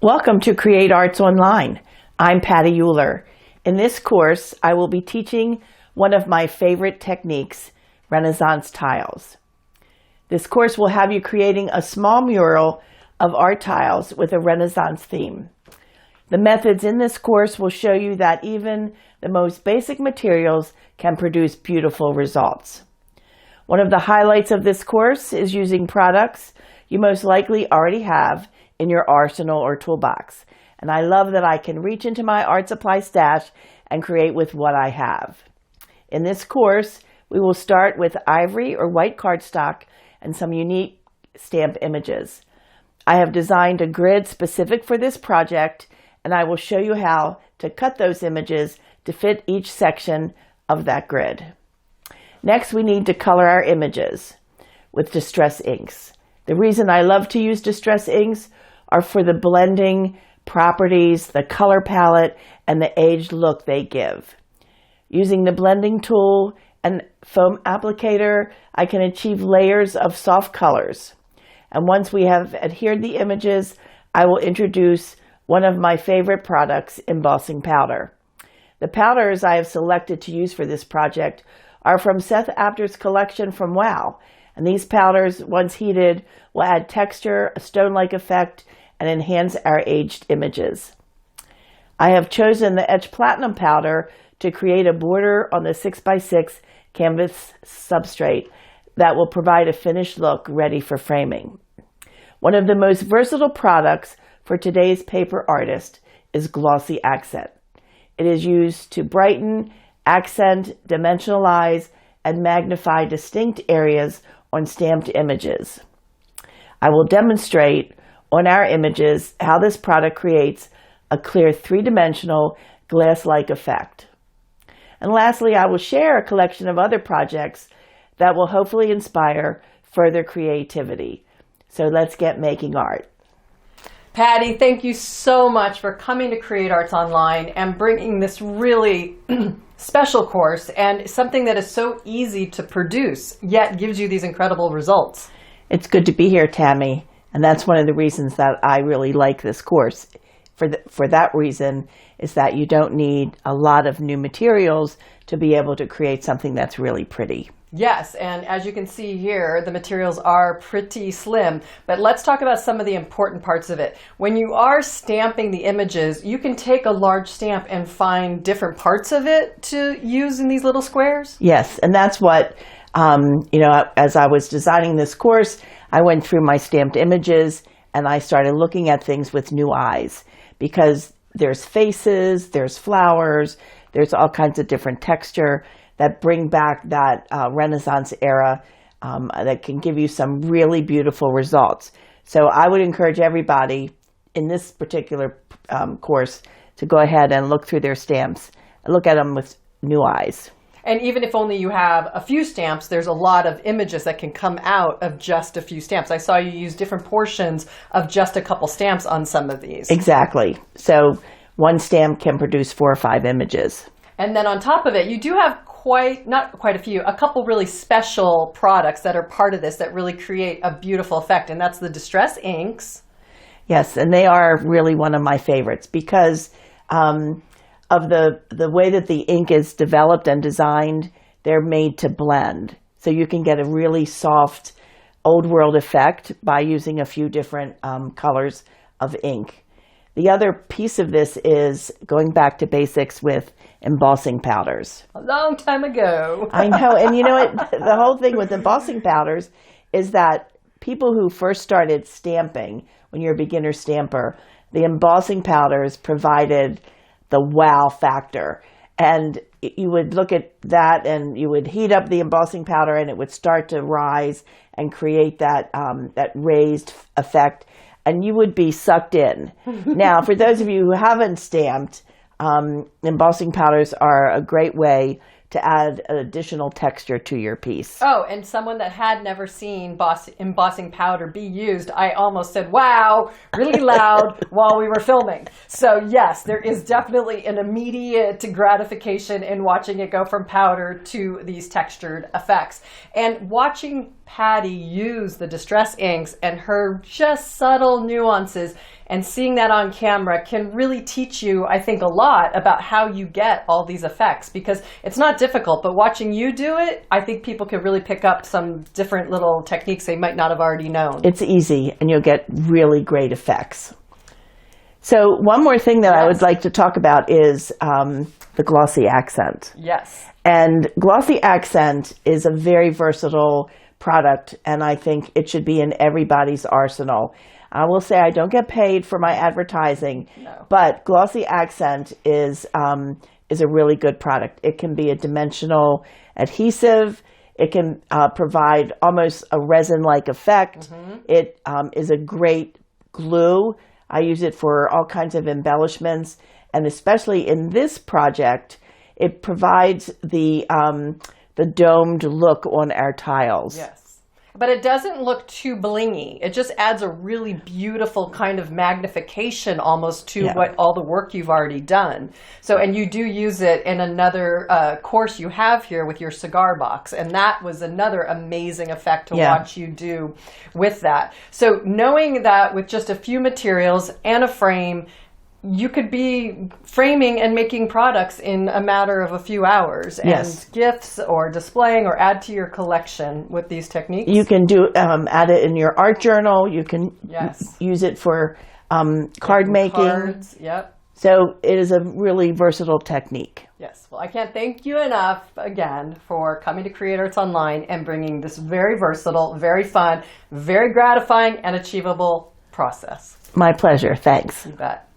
Welcome to Create Arts Online. I'm Patti Euler. In this course, I will be teaching one of my favorite techniques, Renaissance tiles. This course will have you creating a small mural of art tiles with a Renaissance theme. The methods in this course will show you that even the most basic materials can produce beautiful results. One of the highlights of this course is using products you most likely already have in your arsenal or toolbox. And I love that I can reach into my art supply stash and create with what I have. In this course, we will start with ivory or white cardstock and some unique stamp images. I have designed a grid specific for this project, and I will show you how to cut those images to fit each section of that grid. Next, we need to color our images with distress inks. The reason I love to use distress inks are for the blending properties, the color palette, and the aged look they give. Using the blending tool and foam applicator, I can achieve layers of soft colors. And once we have adhered the images, I will introduce one of my favorite products, embossing powder. The powders I have selected to use for this project are from Seth Apter's collection from WOW. And these powders, once heated, will add texture, a stone-like effect, and enhance our aged images. I have chosen the Etched Platinum powder to create a border on the 6x6 canvas substrate that will provide a finished look ready for framing. One of the most versatile products for today's paper artist is Glossy Accent. It is used to brighten, accent, dimensionalize, and magnify distinct areas on stamped images. I will demonstrate on our images how this product creates a clear three-dimensional glass-like effect. And lastly, I will share a collection of other projects that will hopefully inspire further creativity. So let's get making art. Patti, thank you so much for coming to Create Arts Online and bringing this really special course and something that is so easy to produce, yet gives you these incredible results. It's good to be here, Tammy. And that's one of the reasons that I really like this course. For that reason is that you don't need a lot of new materials to be able to create something that's really pretty. Yes, and as you can see here, the materials are pretty slim, but let's talk about some of the important parts of it. When you are stamping the images, you can take a large stamp and find different parts of it to use in these little squares? Yes, and that's what, as I was designing this course, I went through my stamped images and I started looking at things with new eyes because there's faces, there's flowers, there's all kinds of different texture that bring back that Renaissance era that can give you some really beautiful results. So I would encourage everybody in this particular course to go ahead and look through their stamps and look at them with new eyes. And even if only you have a few stamps, there's a lot of images that can come out of just a few stamps. I saw you use different portions of just a couple stamps on some of these. Exactly. So one stamp can produce 4 or 5 images. And then on top of it, you do have a couple really special products that are part of this that really create a beautiful effect, and that's the distress inks. Yes, and they are really one of my favorites because of the way that the ink is developed and designed. They're made to blend. So you can get a really soft old world effect by using a few different colors of ink. The other piece of this is going back to basics with embossing powders. A long time ago. I know, and you know what? The whole thing with embossing powders is that people who first started stamping, when you're a beginner stamper, the embossing powders provided the wow factor. And you would look at that and you would heat up the embossing powder and it would start to rise and create that raised effect, and you would be sucked in. Now, for those of you who haven't stamped, embossing powders are a great way to add an additional texture to your piece. Oh, and someone that had never seen embossing powder be used, I almost said, wow, really loud while we were filming. So yes, there is definitely an immediate gratification in watching it go from powder to these textured effects. And watching Patti use the distress inks and her just subtle nuances And seeing that on camera can really teach you, I think, a lot about how you get all these effects, because it's not difficult, but watching you do it, I think people can really pick up some different little techniques they might not have already known. It's easy, and you'll get really great effects. So one more thing that I would like to talk about is the glossy accent. Yes. And glossy accent is a very versatile product, and I think it should be in everybody's arsenal. I will say I don't get paid for my advertising, but glossy accent is a really good product. It can be a dimensional adhesive. It can provide almost a resin-like effect. It is a great glue. I use it for all kinds of embellishments, and especially in this project, it provides the domed look on our tiles. Yes. But it doesn't look too blingy. It just adds a really beautiful kind of magnification almost to what all the work you've already done. So, and you do use it in another course you have here with your cigar box. And that was another amazing effect to watch you do with that. So knowing that with just a few materials and a frame, you could be framing and making products in a matter of a few hours, and gifts or displaying or add to your collection with these techniques. You can do add it in your art journal. You can use it for card making. Cards, So it is a really versatile technique. Yes. Well, I can't thank you enough again for coming to Create Arts Online and bringing this very versatile, very fun, very gratifying, and achievable process. My pleasure. Thanks. You bet.